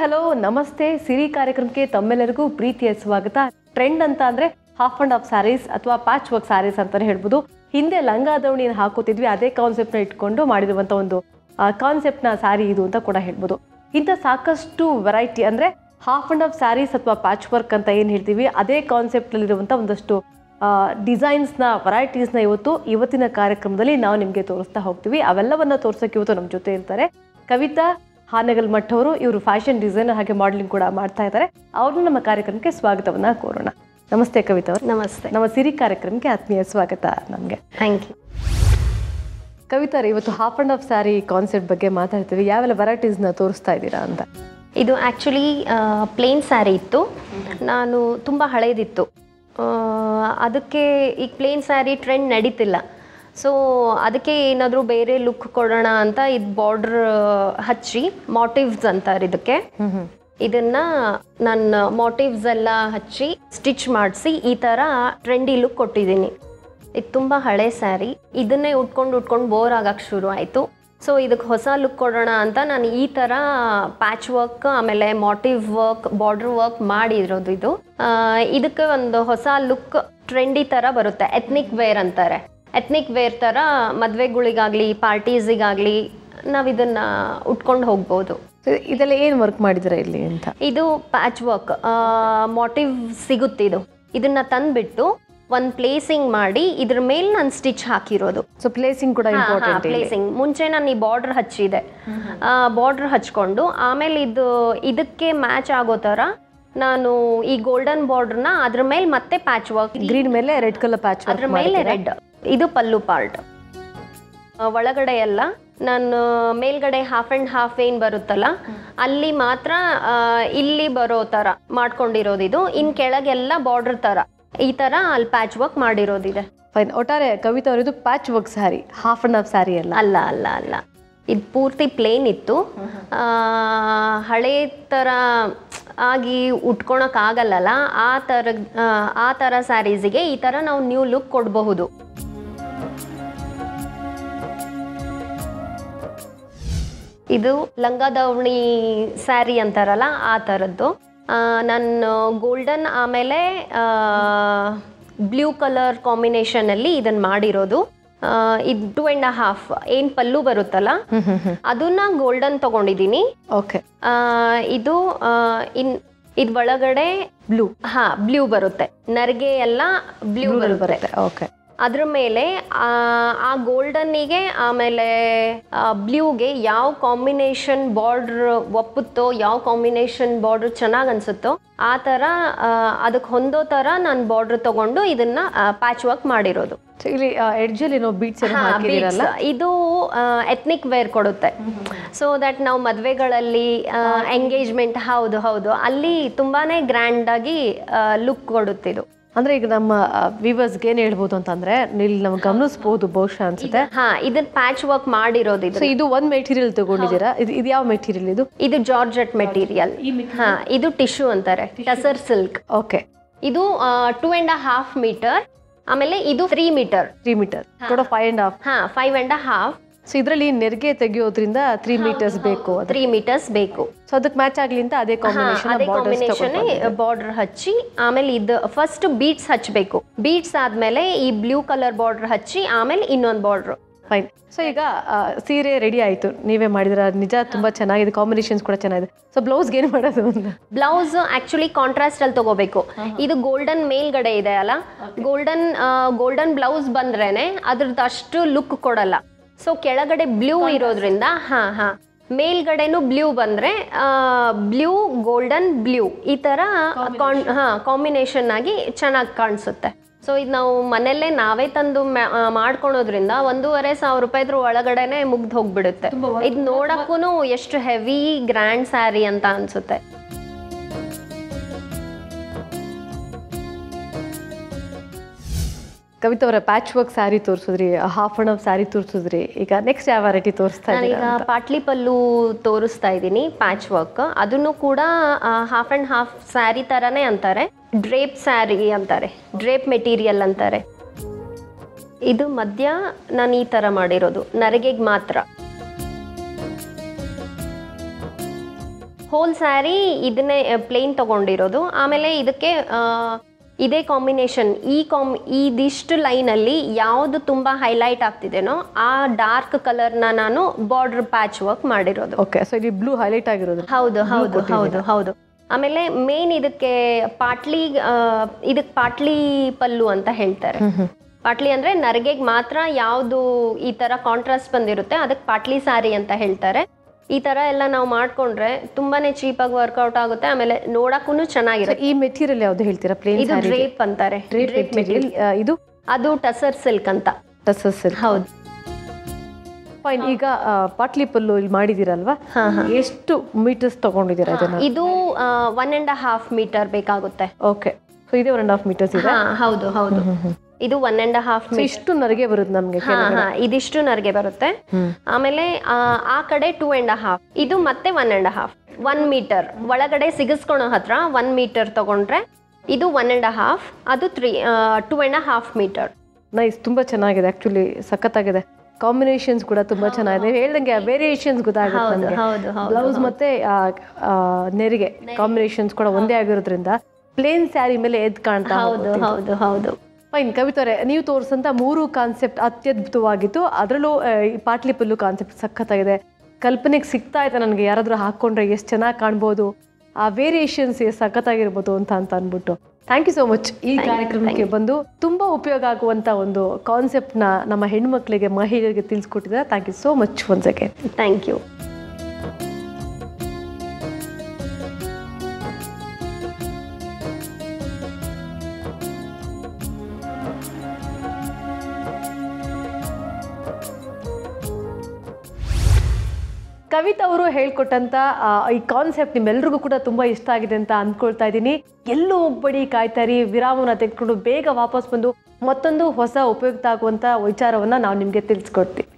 Hello ನಮಸ್ತೆ ಸಿರಿ ಕಾರ್ಯಕ್ರಮಕ್ಕೆ ತಮ್ಮೆಲ್ಲರಿಗೂ ಪ್ರೀತಿಯ ಸ್ವಾಗತ. ಟ್ರೆಂಡ್ ಅಂತ ಅಂದ್ರೆ ಹಾಫ್ ಅಂಡ್ ಹಾಫ್ ಸ್ಯಾರೀಸ್ ಅಥವಾ ಪ್ಯಾಚ್ ವರ್ಕ್ ಸ್ಯಾರೀಸ್ ಅಂತಾನೆ ಹೇಳ್ಬೋದು. ಹಿಂದೆ ಲಂಗ ದಾವಣಿಯನ್ನು ಹಾಕೋತಿದ್ವಿ, ಅದೇ ಕಾನ್ಸೆಪ್ಟ್ನ ಇಟ್ಕೊಂಡು ಮಾಡಿರುವಂಥ ಒಂದು ಕಾನ್ಸೆಪ್ಟ್ನ ಸ್ಯಾರಿ ಇದು ಅಂತ ಕೂಡ ಹೇಳ್ಬೋದು. ಇಂಥ ಸಾಕಷ್ಟು ವೆರೈಟಿ ಅಂದರೆ ಹಾಫ್ ಅಂಡ್ ಹಾಫ್ ಸ್ಯಾರೀಸ್ ಅಥವಾ ಪ್ಯಾಚ್ ವರ್ಕ್ ಅಂತ ಏನು ಹೇಳ್ತೀವಿ, ಅದೇ ಕಾನ್ಸೆಪ್ಟಲ್ಲಿರುವಂಥ ಒಂದಷ್ಟು ಡಿಸೈನ್ಸ್ನ ವೆರೈಟೀಸ್ನ ಇವತ್ತಿನ ಕಾರ್ಯಕ್ರಮದಲ್ಲಿ ನಾವು ನಿಮಗೆ ತೋರಿಸ್ತಾ ಹೋಗ್ತೀವಿ. ಅವೆಲ್ಲವನ್ನ ತೋರ್ಸೋಕೆ ಇವತ್ತು ನಮ್ಮ ಜೊತೆ ಇರ್ತಾರೆ ಕವಿತಾ ಹಾನಗಲ್-ಮಠ್ ಅವರು. ಇವರು ಫ್ಯಾಷನ್ ಡಿಸೈನರ್ ಹಾಗೆ ಮಾಡಲಿಂಗ್ ಕೂಡ ಮಾಡ್ತಾ ಇದ್ದಾರೆ. ಅವ್ರನ್ನ ನಮ್ಮ ಕಾರ್ಯಕ್ರಮಕ್ಕೆ ಸ್ವಾಗತವನ್ನ ಕೋರೋಣ. ನಮಸ್ತೆ ಕವಿತಾ ಅವರು. ನಮಸ್ತೆ. ನಮ್ಮ ಸಿರಿ ಕಾರ್ಯಕ್ರಮಕ್ಕೆ ಆತ್ಮೀಯ ಸ್ವಾಗತ. ನಮಗೆ ಥ್ಯಾಂಕ್ ಯು. ಕವಿತಾ, ಇವತ್ತು half and half sari concept ಬಗ್ಗೆ ಮಾತಾಡ್ತೀವಿ. ಯಾವೆಲ್ಲ ವೆರೈಟೀಸ್ನ ತೋರಿಸ್ತಾ ಇದ್ದೀರಾ ಅಂತ? ಇದು ಆ್ಯಕ್ಚುಲಿ ಪ್ಲೇನ್ ಸ್ಯಾರಿ ಇತ್ತು, ನಾನು ತುಂಬ ಹಳೇದಿತ್ತು. ಅದಕ್ಕೆ ಈಗ ಪ್ಲೇನ್ ಸ್ಯಾರಿ ಟ್ರೆಂಡ್ ನಡೀತಿಲ್ಲ, ಸೊ ಅದಕ್ಕೆ ಏನಾದರೂ ಬೇರೆ ಲುಕ್ ಕೊಡೋಣ ಅಂತ ಇದು ಬಾರ್ಡ್ರ್ ಹಚ್ಚಿ ಮೋಟಿವ್ಸ್ ಅಂತಾರೆ ಇದಕ್ಕೆ. ಇದನ್ನು ನಾನು ಮೋಟಿವ್ಸ್ ಎಲ್ಲ ಹಚ್ಚಿ ಸ್ಟಿಚ್ ಮಾಡಿಸಿ ಈ ಥರ ಟ್ರೆಂಡಿ ಲುಕ್ ಕೊಟ್ಟಿದ್ದೀನಿ. ಇದು ತುಂಬ ಹಳೆ ಸ್ಯಾರಿ, ಇದನ್ನೇ ಉಟ್ಕೊಂಡು ಬೋರ್ ಆಗಕ್ಕೆ ಶುರು ಆಯಿತು. ಸೊ ಇದಕ್ಕೆ ಹೊಸ ಲುಕ್ ಕೊಡೋಣ ಅಂತ ನಾನು ಈ ಥರ ಪ್ಯಾಚ್ ವರ್ಕ್ ಆಮೇಲೆ ಮೋಟಿವ್ ವರ್ಕ್ ಬಾರ್ಡ್ರ್ ವರ್ಕ್ ಮಾಡಿರೋದು. ಇದಕ್ಕೆ ಒಂದು ಹೊಸ ಲುಕ್ ಟ್ರೆಂಡಿ ಥರ ಬರುತ್ತೆ. ಎತ್ನಿಕ್ ವೇರ್ ಅಂತಾರೆ. ಎತ್ನಿಕ್ ವೇರ್ ಥರ ಮದುವೆಗಳಿಗಾಗಲಿ ಪಾರ್ಟೀಸಿಗಾಗಲಿ ನಾವು ಇದನ್ನು ಉಟ್ಕೊಂಡು ಹೋಗ್ಬೋದು. ಇದೆಲ್ಲ ಏನು ವರ್ಕ್ ಮಾಡಿದ್ರೆ ಇಲ್ಲಿ ಅಂತ? ಇದು ಪ್ಯಾಚ್ ವರ್ಕ್ ಮೋಟಿವ್ ಸಿಗುತ್ತೆ. ಇದನ್ನು ತಂದುಬಿಟ್ಟು ಒಂದು ಪ್ಲೇಸಿಂಗ್ ಮಾಡಿ ಇದ್ರ ಮೇಲೆ ನಾನು ಸ್ಟಿಚ್ ಹಾಕಿರೋದು. ಸೊ ಪ್ಲೇಸಿಂಗ್ ಕೂಡ ಇಂಪಾರ್ಟೆಂಟ್. ಪ್ಲೇಸಿಂಗ್ ಮುಂಚೆ ನಾನು ಈ ಬಾರ್ಡರ್ ಹಚ್ಚಿದೆ, ಬಾರ್ಡರ್ ಹಚ್ಕೊಂಡು ಆಮೇಲೆ ಇದಕ್ಕೆ ಮ್ಯಾಚ್ ಆಗೋ ಥರ ನಾನು ಈ ಗೋಲ್ಡನ್ ಬಾರ್ಡರ್ನ ಅದ್ರ ಮೇಲೆ ಮತ್ತೆ ಪ್ಯಾಚ್ ವರ್ಕ್, ಗ್ರೀನ್ ಮೇಲೆ ರೆಡ್ ಕಲರ್ ಪ್ಯಾಚ್ ವರ್ಕ್, ಅದ್ರ ಮೇಲೆ ರೆಡ್. ಇದು ಪಲ್ಲು ಪಾರ್ಟ್. ಒಳಗಡೆ ಎಲ್ಲ ನಾನು ಮೇಲ್ಗಡೆ ಹಾಫ್ ಆ್ಯಂಡ್ ಹಾಫ್ ಏನು ಬರುತ್ತಲ್ಲ ಅಲ್ಲಿ ಮಾತ್ರ ಇಲ್ಲಿ ಬರೋ ಥರ ಮಾಡ್ಕೊಂಡಿರೋದು. ಇದು ಇನ್ನು ಕೆಳಗೆಲ್ಲ ಬಾರ್ಡರ್ ಥರ ಈ ಥರ ಅಲ್ಲಿ ಪ್ಯಾಚ್ ವರ್ಕ್ ಮಾಡಿರೋದಿದೆ. ಫೈನ್. ಒಟ್ಟಾರೆ ಕವಿತಾ ಅವರು ಇದು patch work sari, half and half sari ಅಲ್ಲ? ಅಲ್ಲ ಅಲ್ಲ ಅಲ್ಲ, ಇದು ಪೂರ್ತಿ ಪ್ಲೇನ್ ಇತ್ತು. ಹಳೇ ಥರ ಆಗಿ ಉಟ್ಕೊಳಕ್ಕಾಗಲ್ಲ, ಆ ಥರ ಸ್ಯಾರೀಸಿಗೆ ಈ ಥರ ನಾವು ನ್ಯೂ ಲುಕ್ ಕೊಡಬಹುದು. ಇದು ಲಂಗ ದಾವಣಿ ಸ್ಯಾರಿ ಅಂತಾರಲ್ಲ ಆ ಥರದ್ದು. ನಾನು ಗೋಲ್ಡನ್ ಆಮೇಲೆ ಬ್ಲೂ ಕಲರ್ ಕಾಂಬಿನೇಷನಲ್ಲಿ ಇದನ್ನು ಮಾಡಿರೋದು. ಇದು 2.5 ಏನು ಪಲ್ಲು ಬರುತ್ತಲ್ಲ ಅದನ್ನ ಗೋಲ್ಡನ್ ತಗೊಂಡಿದ್ದೀನಿ. ಓಕೆ. ಇದು ಇದು ಒಳಗಡೆ ಬ್ಲೂ, ಬ್ಲೂ ಬರುತ್ತೆ. ನರಿಗೆ ಎಲ್ಲ ಬ್ಲೂ ಬರುತ್ತೆ. ಓಕೆ. ಅದ್ರ ಮೇಲೆ ಆ ಗೋಲ್ಡನ್ನಿಗೆ ಆಮೇಲೆ ಬ್ಲೂಗೆ ಯಾವ ಕಾಂಬಿನೇಷನ್ ಬಾರ್ಡ್ರ್ ಒಪ್ಪುತ್ತೋ, ಯಾವ ಕಾಂಬಿನೇಷನ್ ಬಾರ್ಡ್ರ್ ಚೆನ್ನಾಗಿ ಅನ್ಸುತ್ತೋ ಆ ಥರ ಅದಕ್ಕೆ ಹೊಂದೋ ಥರ ನಾನು ಬಾರ್ಡ್ರ್ ತಗೊಂಡು ಇದನ್ನ ಪ್ಯಾಚ್ ವರ್ಕ್ ಮಾಡಿರೋದು. ಇಲ್ಲಿ ಎಡ್ಜಲ್ಲಿ ಬೀಟ್ಸ್ ಹಾಕಿದಿರಲ್ಲ, ಇದು ಎತ್ನಿಕ್ ವೇರ್ ಕೊಡುತ್ತೆ. ಸೊ ದಟ್ ನಾವು ಮದುವೆಗಳಲ್ಲಿ ಎಂಗೇಜ್ಮೆಂಟ್ ಹೌದು ಅಲ್ಲಿ ತುಂಬಾನೇ ಗ್ರ್ಯಾಂಡ್ ಆಗಿ ಲುಕ್ ಕೊಡುತ್ತಿದ್ದು. ಅಂದ್ರೆ ಈಗ ನಮ್ಮ ವ್ಯೂವರ್ಸ್ಗೆ ಏನ್ ಹೇಳ್ಬೋದು ಅಂತಂದ್ರೆ, ಇಲ್ಲಿ ನಾವು ಗಮನಿಸಬಹುದು ಬಹುಶಃ ಅನ್ಸುತ್ತೆ, ಇದನ್ನ ಪ್ಯಾಚ್ ವರ್ಕ್ ಮಾಡಿರೋದು. ಇದು ಒಂದ್ ಮೆಟೀರಿಯಲ್ ತಗೊಂಡಿದ್ದೀರಾ. ಇದು ಯಾವ ಮೆಟೀರಿಯಲ್? ಇದು ಜಾರ್ಜೆಟ್ ಮೆಟೀರಿಯಲ್. ಇದು ಟಿಶ್ಯೂ ಅಂತಾರೆ, ಟಸರ್ ಸಿಲ್ಕ್. ಓಕೆ. ಇದು 2.5 ಮೀಟರ್, ಆಮೇಲೆ ಇದು 3 ಮೀಟರ್. 3 ಮೀಟರ್, 5.5. ಸೊ ಇದರಲ್ಲಿ ನೆರಿಗೆ ತೆಗೆಯೋದ್ರಿಂದ 3 ಮೀಟರ್ಸ್ ಬೇಕು. 3 ಮೀಟರ್ಸ್ ಬೇಕು. ಸೊ ಅದಕ್ಕೆ ಮ್ಯಾಚ್ ಆಗ್ಲಿ ಅಂತ ಅದೇ ಕಾಂಬಿನೇಷನ್ ಬಾರ್ಡರ್ ಹಚ್ಚಿ ಆಮೇಲೆ ಇದು ಫಸ್ಟ್ ಬೀಟ್ಸ್ ಹಚ್ಚಬೇಕು. ಬೀಟ್ಸ್ ಆದ್ಮೇಲೆ ಈ ಬ್ಲೂ ಕಲರ್ ಬಾರ್ಡರ್ ಹಚ್ಚಿ ಆಮೇಲೆ ಇನ್ನೊಂದು ಬಾರ್ಡರ್. ಫೈನ್. ಸೊ ಈಗ ಸೀರೆ ರೆಡಿ ಆಯ್ತು, ನೀವೇ ಮಾಡಿದ್ರ, ನಿಜ ತುಂಬಾ ಚೆನ್ನಾಗಿದೆ, ಕಾಂಬಿನೇಷನ್ಸ್ ಕೂಡ ಚೆನ್ನಾಗಿದೆ. ಸೊ ಬ್ಲೌಸ್ಗೆ ಏನು ಮಾಡೋದು? ಬ್ಲೌಸ್ ಆಕ್ಚುಲಿ ಕಾಂಟ್ರಾಸ್ಟ್ ಅಲ್ಲಿ ತಗೋಬೇಕು. ಇದು ಗೋಲ್ಡನ್ ಮೇಲ್ಗಡೆ ಇದೆ ಅಲ್ಲ, ಗೋಲ್ಡನ್ ಬ್ಲೌಸ್ ಬಂದ್ರೇನೆ ಅದ್ರದ್ದು ಅಷ್ಟು ಲುಕ್ ಕೊಡಲ್ಲ. ಸೊ ಕೆಳಗಡೆ ಬ್ಲೂ ಇರೋದ್ರಿಂದ ಮೇಲ್ಗಡೆನೂ ಬ್ಲೂ ಬಂದರೆ ಬ್ಲೂ ಗೋಲ್ಡನ್ ಬ್ಲೂ ಈ ಥರ ಕಾಂಬಿನೇಷನ್ ಆಗಿ ಚೆನ್ನಾಗಿ ಕಾಣಿಸುತ್ತೆ. ಸೊ ಇದು ನಾವು ಮನೆಯಲ್ಲೇ ನಾವೇ ತಂದು ಮಾಡ್ಕೊಳೋದ್ರಿಂದ 1,500 ರೂಪಾಯಿದ್ರ ಒಳಗಡೆನೆ ಮುಗ್ದು ಹೋಗ್ಬಿಡುತ್ತೆ. ಇದು ನೋಡಕ್ಕೂ ಎಷ್ಟು ಹೆವಿ ಗ್ರ್ಯಾಂಡ್ ಸ್ಯಾರಿ ಅಂತ ಅನ್ಸುತ್ತೆ. ಕವಿತಾ ಅವರ ಪ್ಯಾಚ್ ವರ್ಕ್ ಸ್ಯಾರಿ ತೋರಿಸಿದ್ರಿ, ಹಾಫ್ ಅಂಡ್ ಹಾಫ್ ಸ್ಯಾರಿ ತೋರಿಸಿದ್ರಿ. ಈಗ ನೆಕ್ಸ್ಟ್ ಯಾವ ವೆರೈಟಿ ತೋರಿಸ್ತಾ ಇದ್ದೀರಾ? ಈಗ ಪಾಟ್ಲಿ ಪಲ್ಲು ತೋರಿಸ್ತಾ ಇದ್ದೀನಿ, ಪ್ಯಾಚ್ ವರ್ಕ್. ಅದನ್ನು ಕೂಡ ಹಾಫ್ ಆ್ಯಂಡ್ ಹಾಫ್ ಸ್ಯಾರಿ ಥರನೇ ಅಂತಾರೆ, ಡ್ರೇಪ್ ಸ್ಯಾರಿ ಅಂತಾರೆ, ಡ್ರೇಪ್ ಮೆಟೀರಿಯಲ್ ಅಂತಾರೆ. ಇದು ಮಧ್ಯ ನಾನು ಈ ಥರ ಮಾಡಿರೋದು, ನರಿಗೆಗೆ ಮಾತ್ರ. ಹೋಲ್ ಸ್ಯಾರಿ ಇದನ್ನೇ ಪ್ಲೇನ್ ತೊಗೊಂಡಿರೋದು. ಆಮೇಲೆ ಇದಕ್ಕೆ ಇದೇ ಕಾಂಬಿನೇಷನ್ ಇದಿಷ್ಟು ಲೈನಲ್ಲಿ ಯಾವುದು ತುಂಬ ಹೈಲೈಟ್ ಆಗ್ತಿದೆನೋ ಆ ಡಾರ್ಕ್ ಕಲರ್ನ ನಾನು ಬಾರ್ಡರ್ ಪ್ಯಾಚ್ ವರ್ಕ್ ಮಾಡಿರೋದು. ಓಕೆ, ಸೊ ಇಲ್ಲಿ ಬ್ಲೂ ಹೈಲೈಟ್ ಆಗಿರೋದು. ಹೌದು ಹೌದು ಹೌದು ಹೌದು. ಆಮೇಲೆ ಮೇನ್ ಇದಕ್ಕೆ ಇದಕ್ಕೆ ಪಾಟ್ಲಿ ಪಲ್ಲು ಅಂತ ಹೇಳ್ತಾರೆ. ಪಾಟ್ಲಿ ಅಂದ್ರೆ ನರಿಗೆಗೆ ಮಾತ್ರ ಯಾವುದು ಈ ತರ ಕಾಂಟ್ರಾಸ್ಟ್ ಬಂದಿರುತ್ತೆ ಅದಕ್ಕೆ ಪಾಟ್ಲಿ ಸ್ಯಾರಿ ಅಂತ ಹೇಳ್ತಾರೆ. ಈ ತರ ಎಲ್ಲ ನಾವು ಮಾಡ್ಕೊಂಡ್ರೆ ತುಂಬಾನೇ ಚೀಪಾಗಿ ವರ್ಕೌಟ್ ಆಗುತ್ತೆ, ಆಮೇಲೆ ನೋಡಕ್ಕೂ ಚೆನ್ನಾಗಿರುತ್ತೆ. ಈ ಮೆಟೀರಿಯಲ್ ಯಾವ್ದು ಹೇಳ್ತೀರಾ? ಪ್ಲೇನ್ ಇದು ಡ್ರೇಪ್ ಅಂತಾರೆ. Drape material. ಇದು ಅದು ಟಸರ್ ಸಿಲ್ಕ್ ಅಂತ. ಟಸರ್ ಸಿಲ್ಕ್, ಹೌದು. ಫೈನ್. ಈಗ ಪಾಟ್ಲಿ ಪಲ್ಲು ಇಲ್ಲಿ ಮಾಡಿದಿರಲ್ವಾ, ಎಷ್ಟು ಮೀಟರ್ಸ್ ತಗೊಂಡಿದ್ದೀರಾ ಇದನ್ನ? ಇದು 1.5 ಮೀಟರ್ ಬೇಕಾಗುತ್ತೆ. ಓಕೆ, ಸೊ ಇದೆ 1.5 ಮೀಟರ್ಸ್ ಇದೆ. ಹೌದು ಹೌದು. ಇದು 1.5 ಮೀಟರ್. ಇಷ್ಟು ನರಿಗೆ ಬರುತ್ತೆ ನಮ್ಗೆ. ಇದಿಷ್ಟು ನರಿಗೆ ಬರುತ್ತೆ. ಆಮೇಲೆ ಆ ಕಡೆ 2.5, ಇದು ಮತ್ತೆ 1.5. 1 ಮೀಟರ್ ಒಳಗಡೆ ಸಿಗಿಸ್ಕೊಳೋ ಹತ್ರ 1 ಮೀಟರ್ ತಗೊಂಡ್ರೆ ಇದು 1.5, ಅದು 2.5 ಮೀಟರ್. ನೈಸ್, ತುಂಬಾ ಚೆನ್ನಾಗಿದೆ ಆಕ್ಚುಲಿ, ಸಖತ್ತಾಗಿದೆ. ಕಾಂಬಿನೇಷನ್ಸ್ ಕೂಡ ತುಂಬಾ ಚೆನ್ನಾಗಿದೆ. ಹೇಳ್ದಂಗೆ ವೇರಿಯೇಷನ್ಸ್ ಗೊತ್ತಾಗುತ್ತೆ ನಮಗೆ. ಬ್ಲೌಸ್ ಮತ್ತೆ ನೆರಿಗೆ ಕಾಂಬಿನೇಷನ್ಸ್ ಕೂಡ ಒಂದೇ ಆಗಿರೋದ್ರಿಂದ ಪ್ಲೇನ್ ಸ್ಯಾರಿ ಮೇಲೆ ಎದ್ದು ಕಾಣ್ತಾ. ಹೌದು ಹೌದು ಹೌದು. ಫೈನ್. ಕವಿತವ್ರೆ, ನೀವು ತೋರಿಸಂತ 3 ಕಾನ್ಸೆಪ್ಟ್ ಅತ್ಯದ್ಭುತವಾಗಿತ್ತು. ಅದರಲ್ಲೂ ಈ ಪಾಟ್ಲಿ ಪಲ್ಲು ಕಾನ್ಸೆಪ್ಟ್ ಸಖತ್ತಾಗಿದೆ. ಕಲ್ಪನೆಗೆ ಸಿಗ್ತಾ ಇದೆ ನನಗೆ, ಯಾರಾದರೂ ಹಾಕ್ಕೊಂಡ್ರೆ ಎಷ್ಟು ಚೆನ್ನಾಗಿ ಕಾಣ್ಬೋದು, ಆ ವೇರಿಯೇಷನ್ಸ್ ಎಷ್ಟು ಸಖತ್ತಾಗಿರ್ಬೋದು ಅಂತ ಅಂದ್ಬಿಟ್ಟು. Thank you so much. ಈ ಕಾರ್ಯಕ್ರಮಕ್ಕೆ ಬಂದು ತುಂಬ ಉಪಯೋಗ ಆಗುವಂಥ ಒಂದು ಕಾನ್ಸೆಪ್ಟ್ನ ನಮ್ಮ ಹೆಣ್ಮಕ್ಳಿಗೆ, ಮಹಿಳೆಯರಿಗೆ ತಿಳಿಸ್ಕೊಟ್ಟಿದ್ದಾರೆ. Thank you so much once again. Thank you. Kavita ಅವರು ಹೇಳ್ಕೊಟ್ಟಂತ ಈ ಕಾನ್ಸೆಪ್ಟ್ ನಿಮ್ಮೆಲ್ರಿಗೂ ಕೂಡ ತುಂಬ ಇಷ್ಟ ಆಗಿದೆ ಅಂತ ಅಂದ್ಕೊಳ್ತಾ ಇದ್ದೀನಿ. ಎಲ್ಲೂ ಹೋಗ್ಬೇಡಿ, ಕಾಯ್ತಾ ಇರಿ. ವಿರಾಮನ ತೆಗೆದುಕೊಂಡು ಬೇಗ ವಾಪಸ್ ಬಂದು ಮತ್ತೊಂದು ಹೊಸ ಉಪಯುಕ್ತ ಆಗುವಂಥ ವಿಚಾರವನ್ನು ನಾವು ನಿಮಗೆ ತಿಳಿಸ್ಕೊಡ್ತೀವಿ.